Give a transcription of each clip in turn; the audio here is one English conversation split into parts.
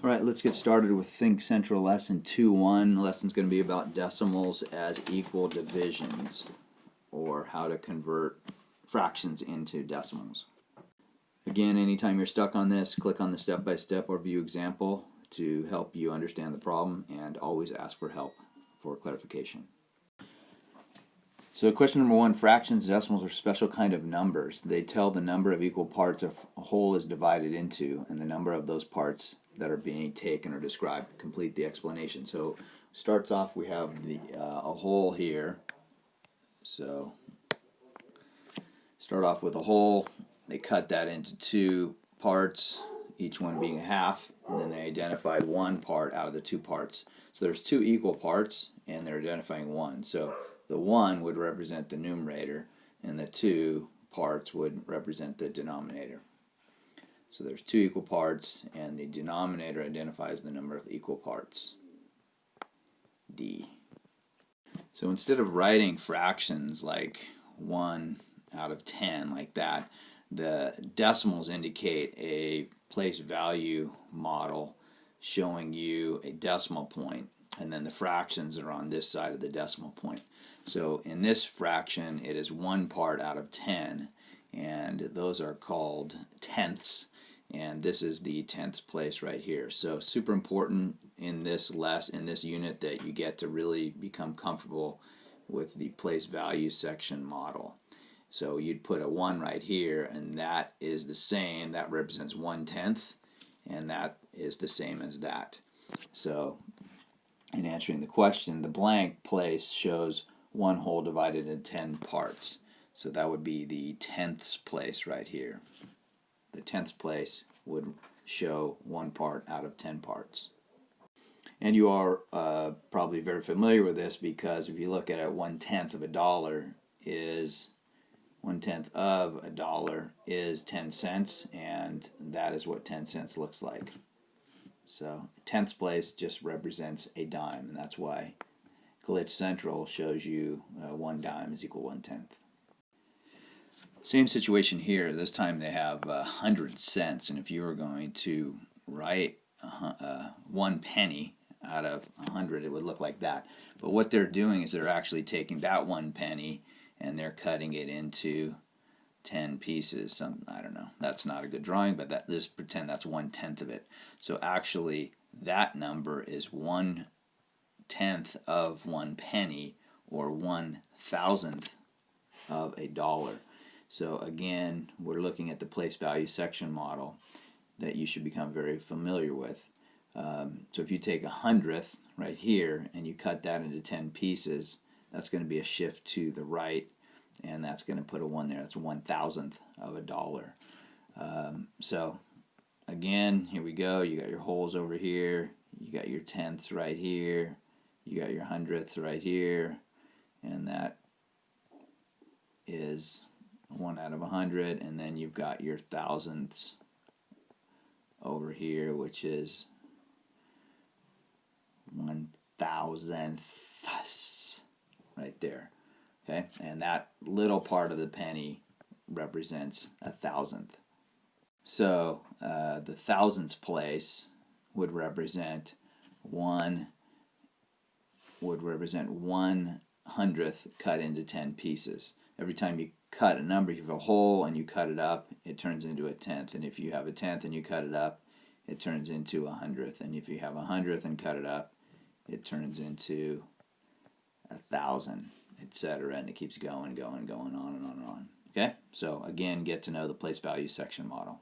All right, let's get started with Think Central Lesson 2.1. The lesson's going to be about decimals as equal divisions, or how to convert fractions into decimals. Again, anytime you're stuck on this, click on the step-by-step or view example to help you understand the problem, and always ask for help for clarification. So question number 1, fractions, decimals are special kind of numbers. They tell the number of equal parts a whole is divided into, and the number of those parts that are being taken or described. Complete the explanation. So starts off, we have the a whole here. So start off with a whole. They cut that into two parts, each one being a half, and then they identified one part out of the two parts. So there's two equal parts, and they're identifying one. So the 1 would represent the numerator, and the 2 parts would represent the denominator. So there's two equal parts, and the denominator identifies the number of equal parts, D. So instead of writing fractions like 1 out of 10 like that, the decimals indicate a place value model showing you a decimal point, and then the fractions are on this side of the decimal point. So in this fraction, it is 1 part out of 10, and those are called tenths, and this is the 10th place right here. So super important in this unit that you get to really become comfortable with the place value section model. So you'd put a 1 right here, and that is the same, that represents 1/10, and that is the same as that. So in answering the question, the blank place shows 1 whole divided into 10 parts. So that would be the 10ths place right here. The 10th place would show 1 part out of 10 parts. And you are probably very familiar with this, because if you look at it, 1/10 of a dollar is 1/10 of a dollar is 10 cents, and that is what 10 cents looks like. So 10th place just represents a dime, and that's why Glitch Central shows you 1 dime is equal 1/10. Same situation here. This time they have 100 cents, and if you were going to write 1 penny out of 100, it would look like that. But what they're doing is they're actually taking that 1 penny and they're cutting it into 10 pieces. I don't know. That's not a good drawing, but let's pretend that's 1/10 of it. So actually, that number is 1/10 of 1 penny, or 1,000th of a dollar. So again, we're looking at the place value section model that you should become very familiar with. So if you take 100th right here and you cut that into 10 pieces, that's going to be a shift to the right, and that's going to put a 1 there. That's 1,000th of a dollar. So again, here we go. You got your wholes over here. You got your tenths right here. You got your 100ths right here, and that is 1 out of 100. And then you've got your thousandths over here, which is 1,000ths right there. Okay, and that little part of the penny represents 1,000th. So the thousandths place would represent 1/100th cut into 10 pieces. Every time you cut a number, you have a whole and you cut it up, it turns into a tenth. And if you have a tenth and you cut it up, it turns into 100th. And if you have 100th and cut it up, it turns into 1,000, etc. And it keeps going on and on and on. Okay, so again, get to know the place value section model.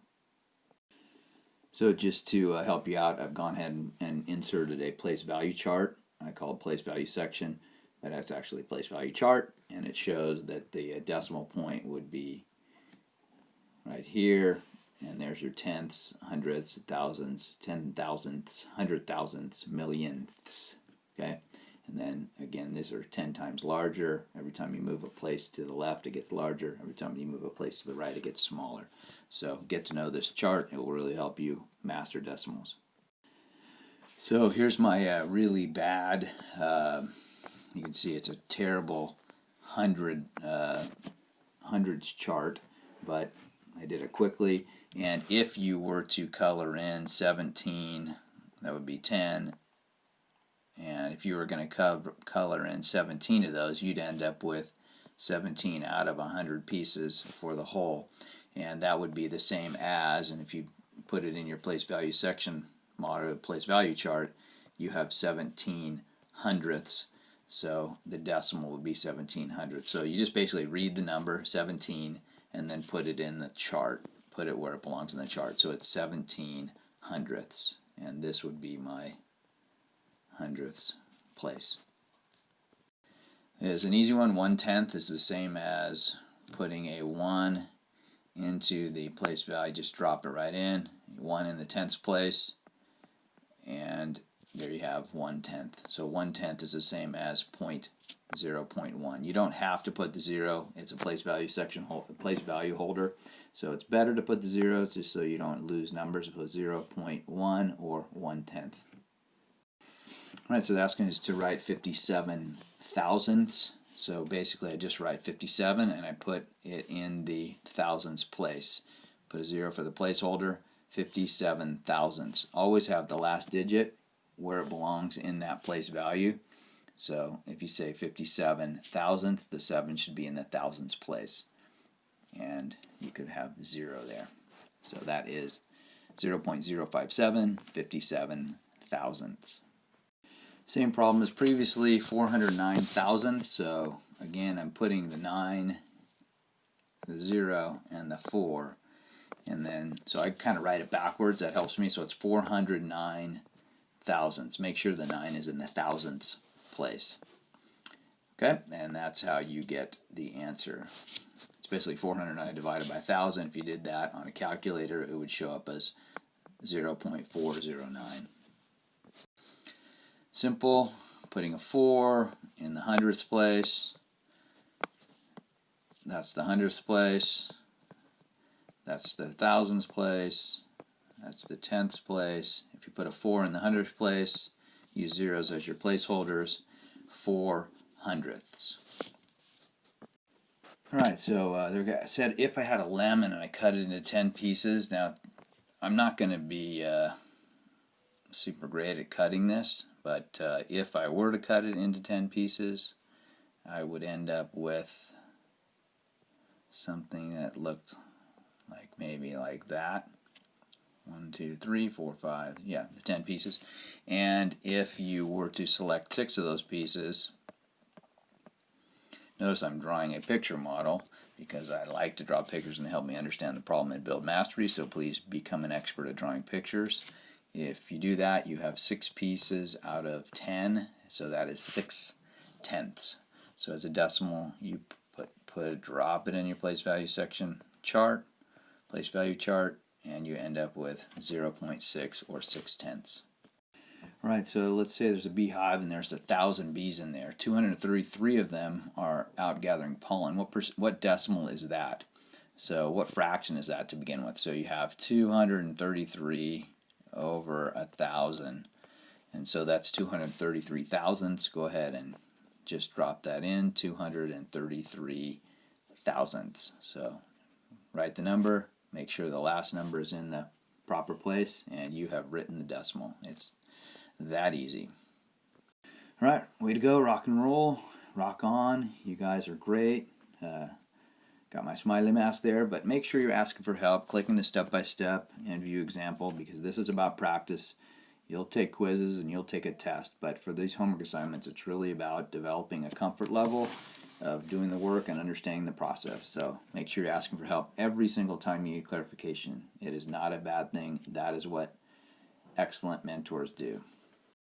So just to help you out, I've gone ahead and inserted a place value chart. I call it place value section, but that's actually place value chart, and it shows that the decimal point would be right here, and there's your tenths, hundredths, thousands, 10,000ths, 100,000ths, millionths. Okay, and then again, these are 10 times larger. Every time you move a place to the left, it gets larger. Every time you move a place to the right, it gets smaller. So get to know this chart. It will really help you master decimals. So here's my really bad, you can see it's a terrible hundreds chart, but I did it quickly. And if you were to color in 17 that would be 10. And if you were going to color in 17 of those, you'd end up with 17 out of 100 pieces for the whole. And that would be the same as, and if you put it in your place value section model, place value chart, you have 17 hundredths. So the decimal would be 17 hundredths. So you just basically read the number 17 and then put it in the chart. Put it where it belongs in the chart. So it's 17 hundredths. And this would be my hundredths place. It's an easy one. 1/10 is the same as putting a 1 into the place value. Just drop it right in. 1 in the tenths place. And there you have 1/10. So 1/10 is the same as 0.1. You don't have to put the 0. It's a place value section place value holder. So it's better to put the 0 just so you don't lose numbers. Put 0.1 or 1/10. Alright, so the asking is to write 57 thousandths. So basically I just write 57 and I put it in the thousandths place. Put a 0 for the placeholder. 57 thousandths. Always have the last digit where it belongs in that place value. So if you say 57 thousandths, the 7 should be in the thousandths place. And you could have 0 there. So that is 0.057, 57 thousandths. Same problem as previously, 409 thousandths. So again, I'm putting the 9, the 0, and the 4. And then, so I kind of write it backwards. That helps me. So it's 409 thousandths. Make sure the 9 is in the thousandths place. Okay, and that's how you get the answer. It's basically 409 divided by 1,000. If you did that on a calculator, it would show up as 0.409. Simple, putting a 4 in the hundredths place. That's the hundredths place. That's the thousandths place. That's the tenths place. If you put a 4 in the hundredths place, use zeros as your placeholders. 4 hundredths. Alright, so I said if I had a lemon and I cut it into 10 pieces. Now, I'm not going to be super great at cutting this, but if I were to cut it into 10 pieces, I would end up with something that looked like maybe like that. 1, 2, 3, 4, 5, yeah, 10 pieces. And if you were to select 6 of those pieces, notice I'm drawing a picture model because I like to draw pictures and they help me understand the problem and build mastery, so please become an expert at drawing pictures. If you do that, you have 6 pieces out of 10, so that is 6 tenths. So as a decimal, you drop it in your place value section chart, place value chart, and you end up with 0.6 or 6 tenths. Alright, so let's say there's a beehive and there's 1,000 bees in there. 233 of them are out gathering pollen. What decimal is that? So what fraction is that to begin with? So you have 233 over 1,000. And so that's 233 thousandths. Go ahead and just drop that in, 233 thousandths. So write the number, make sure the last number is in the proper place, and you have written the decimal. It's that easy. Alright, way to go, rock and roll, rock on. You guys are great. Got my smiley mask there, but make sure you're asking for help, clicking the step-by-step and view example, because this is about practice. You'll take quizzes and you'll take a test, but for these homework assignments, it's really about developing a comfort level of doing the work and understanding the process. So make sure you're asking for help every single time you need clarification. It is not a bad thing. That is what excellent mentors do.